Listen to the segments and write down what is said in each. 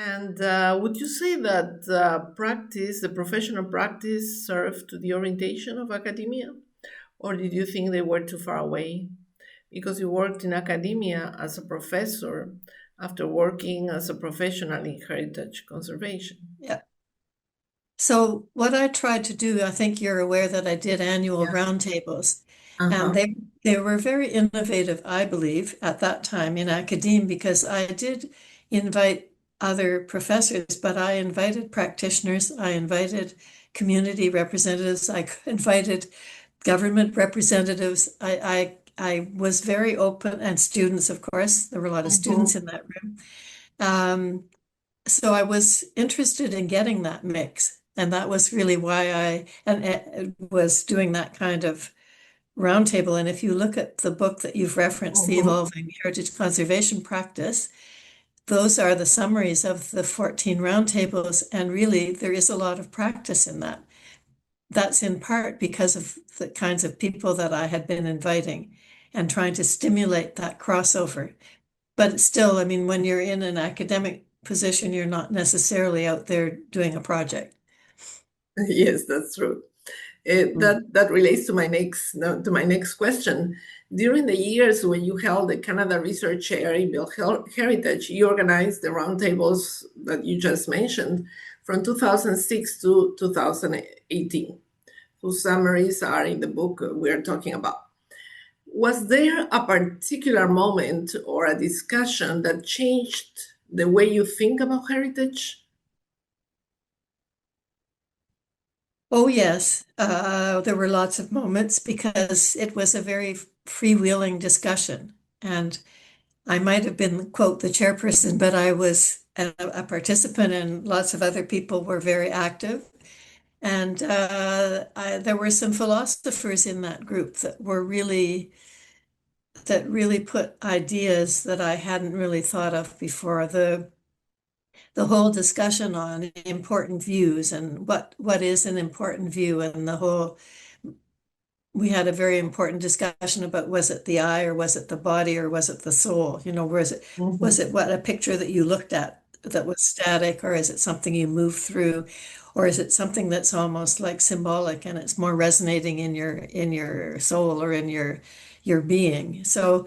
And would you say that practice, the professional practice, served to the orientation of academia? Or did you think they were too far away? Because you worked in academia as a professor after working as a professional in heritage conservation. Yeah. So what I tried to do, I think you're aware that I did annual Yeah. roundtables, and Uh-huh. they were very innovative, I believe, at that time in academia because I did invite other professors, but I invited practitioners, I invited community representatives, I invited government representatives. I was very open, and students, of course. There were a lot of students Mhm. in that room. Um, so I was interested in getting that mix. And that was really why was doing that kind of roundtable. And if you look at the book that you've referenced, The Mhm. Evolving Heritage Conservation Practice, those are the summaries of the 14 roundtables. And really, there is a lot of practice in that. That's in part because of the kinds of people that I had been inviting and trying to stimulate that crossover. But still, I mean, when you're in an academic position, you're not necessarily out there doing a project. Yes, that's true. Mm. That relates to my next no, to my next question. During the years when you held the Canada Research Chair in Heritage, you organized the roundtables that you just mentioned from 2006 to 2018, whose summaries are in the book we're talking about. Was there a particular moment or a discussion that changed the way you think about heritage? Oh, yes. There were lots of moments because it was a very freewheeling discussion. And I might have been, quote, the chairperson, but I was a participant, and lots of other people were very active. And there were some philosophers in that group that really put ideas that I hadn't really thought of before. The whole discussion on important views and what is an important view, and the whole we had a very important discussion about, was it the eye or was it the body or was it the soul? Was Mhm. it what a picture that you looked at that was static, or is it something you move through, or is it something that's almost like symbolic and it's more resonating in your soul or in your being? So,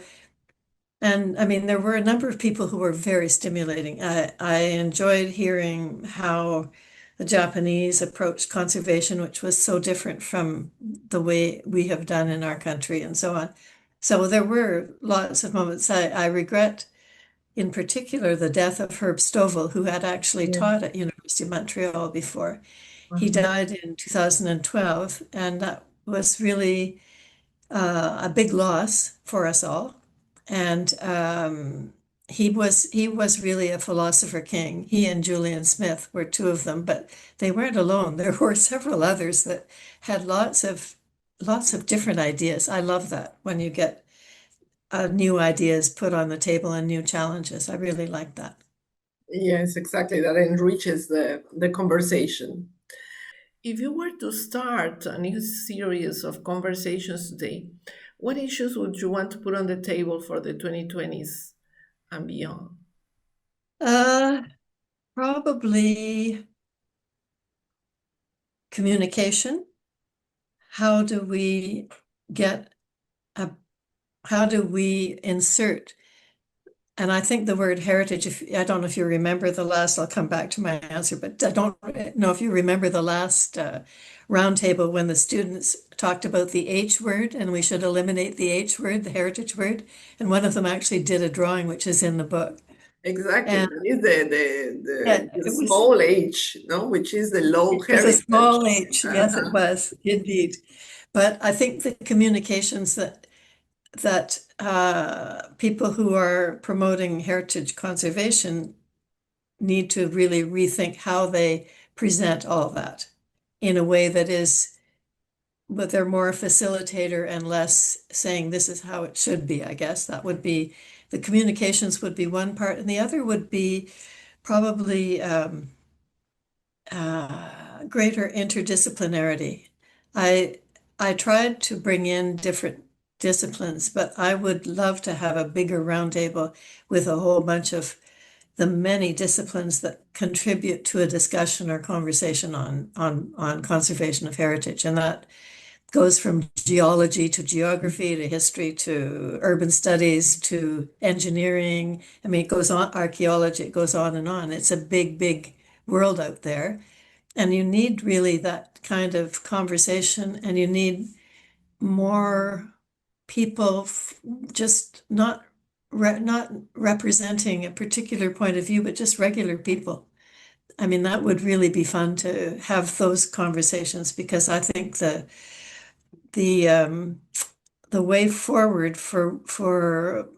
and I mean, there were a number of people who were very stimulating. I enjoyed hearing how the Japanese approached conservation, which was so different from the way we have done in our country and so on. So there were lots of moments. I regret in particular the death of Herb Stovall, who had actually Yeah. taught at University of Montreal before. He Uh-huh. died in 2012, and that was really a big loss for us all. And he was really a philosopher king. He and Julian Smith were two of them, but they weren't alone. There were several others that had lots of different ideas. I love that when you get new ideas put on the table and new challenges. I really like that. Yes, exactly. That enriches the conversation. If you were to start a new series of conversations today, what issues would you want to put on the table for the 2020s and beyond? Uh, Probably communication. How do we get a how do we insert? And I think the word heritage, if I don't know if you remember the last, I'll come back to my answer, but I don't know if you remember the last roundtable when the students talked about the H word and we should eliminate the H word, the heritage word. And one of them actually did a drawing, which is in the book. Exactly. And That is yeah, the it was small H, no, which is the low it was a heritage. small H. Yes, it Uh-huh. was indeed. But I think the communications that people who are promoting heritage conservation need to really rethink how they present all that in a way that is, but they're more a facilitator and less saying this is how it should be. I guess that would be the communications would be one part, and the other would be probably greater interdisciplinarity. I I tried to bring in different disciplines, but I would love to have a bigger roundtable with a whole bunch of the many disciplines that contribute to a discussion or conversation on conservation of heritage. And that goes from geology to geography to history to urban studies to engineering. I mean, it goes on, archaeology, it goes on and on. It's a big, big world out there. And you need really that kind of conversation, and you need more people just not representing a particular point of view, but just regular people. I mean, that would really be fun to have those conversations, because I think the the way forward for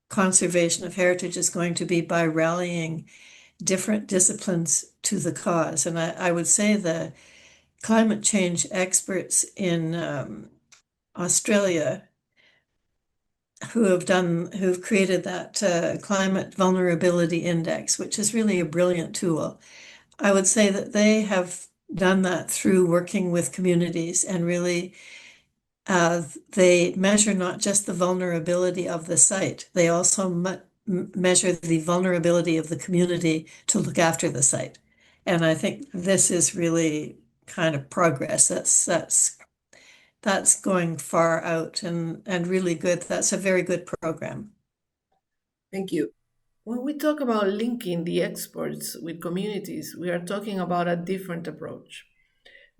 conservation of heritage is going to be by rallying different disciplines to the cause. And I would say the climate change experts in Australia who've created that climate vulnerability index, which is really a brilliant tool. I would say that they have done that through working with communities, and really they measure not just the vulnerability of the site, they also measure the vulnerability of the community to look after the site. And I think this is really kind of progress. That's going far out and really good. That's a very good program. Thank you. When we talk about linking the experts with communities, we are talking about a different approach.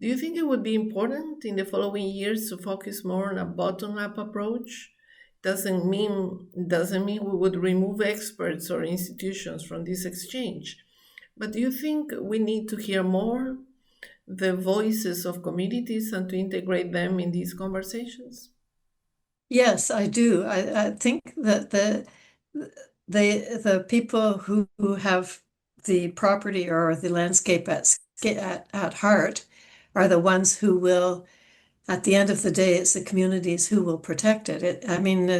Do you think it would be important in the following years to focus more on a bottom-up approach? Doesn't mean we would remove experts or institutions from this exchange. But do you think we need to hear more the voices of communities and to integrate them in these conversations? Yes, I do. I think that the people who have the property or the landscape at heart are the ones who will, at the end of the day, it's the communities who will protect it. I mean,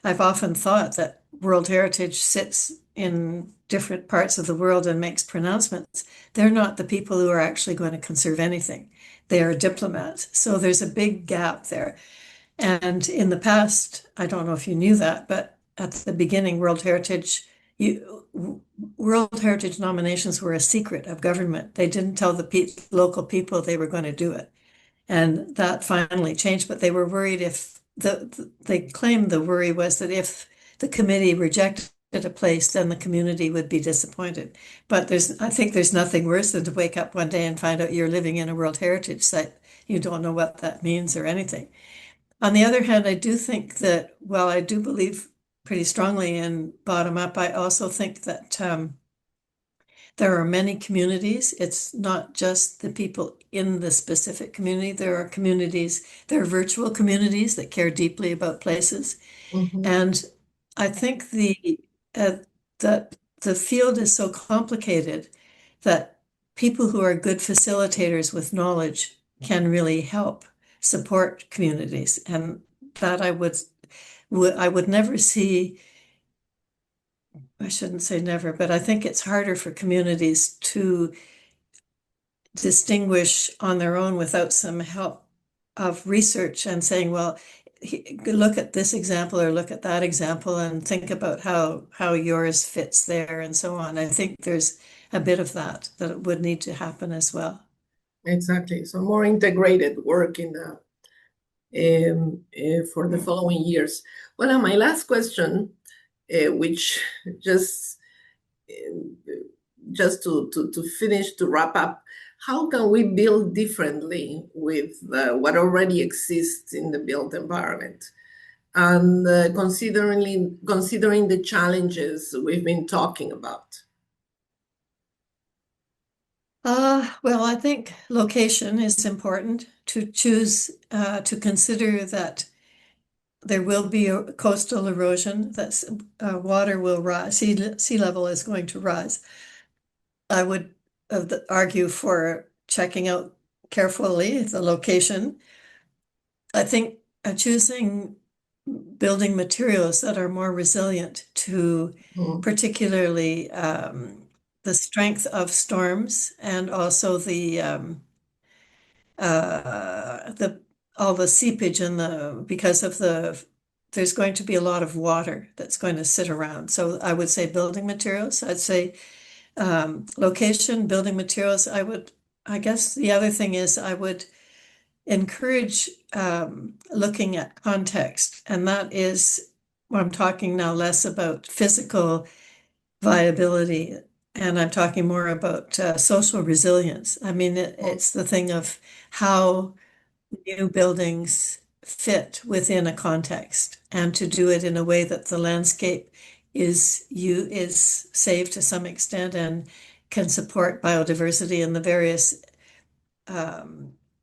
I've often thought that World Heritage sits in different parts of the world and makes pronouncements. They're not the people who are actually going to conserve anything. They are diplomats. So there's a big gap there. And in the past, I don't know if you knew that, but at the beginning, World Heritage nominations were a secret of government. They didn't tell the local people they were going to do it. And that finally changed, but they were worried they claimed the worry was that if the committee rejected a place, then the community would be disappointed. But I think there's nothing worse than to wake up one day and find out you're living in a World Heritage site. You don't know what that means or anything. On the other hand, I do think that, while I do believe pretty strongly in bottom up, I also think that there are many communities. It's not just the people in the specific community. There are virtual communities that care deeply about places. Mhm. And I think uh, that the field is so complicated that people who are good facilitators with knowledge can really help support communities. And that I would never see, I shouldn't say never, but I think it's harder for communities to distinguish on their own without some help of research and saying, well, look at this example or look at that example and think about how yours fits there and so on. I think there's a bit of that would need to happen as well. Exactly. So more integrated work for the following years. Well, and my last question, which just to finish, to wrap up, how can we build differently with what already exists in the built environment? And considering the challenges we've been talking about. Well, I think location is important to choose, to consider that there will be a coastal erosion, that water will rise, sea level is going to rise. I would argue for checking out carefully the location. I think choosing building materials that are more resilient to Mhm. particularly the strength of storms, and also the all the seepage because of the there's going to be a lot of water that's going to sit around. So I would say building materials. I'd say location, building materials. I guess the other thing is I would encourage looking at context, and that is what I'm talking now less about physical viability, and I'm talking more about social resilience. I mean, it's the thing of how new buildings fit within a context, and to do it in a way that the landscape is safe to some extent and can support biodiversity and the various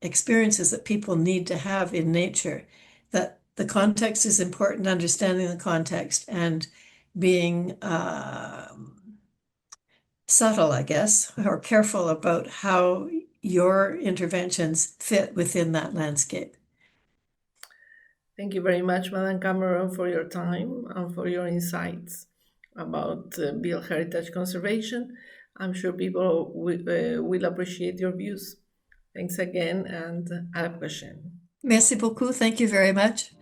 experiences that people need to have in nature. That the context is important, understanding the context and being subtle, I guess, or careful about how your interventions fit within that landscape. Thank you very much, Madam Cameron, for your time and for your insights about built heritage conservation. I'm sure people will appreciate your views. Thanks again, and à la prochaine. Merci beaucoup. Thank you very much.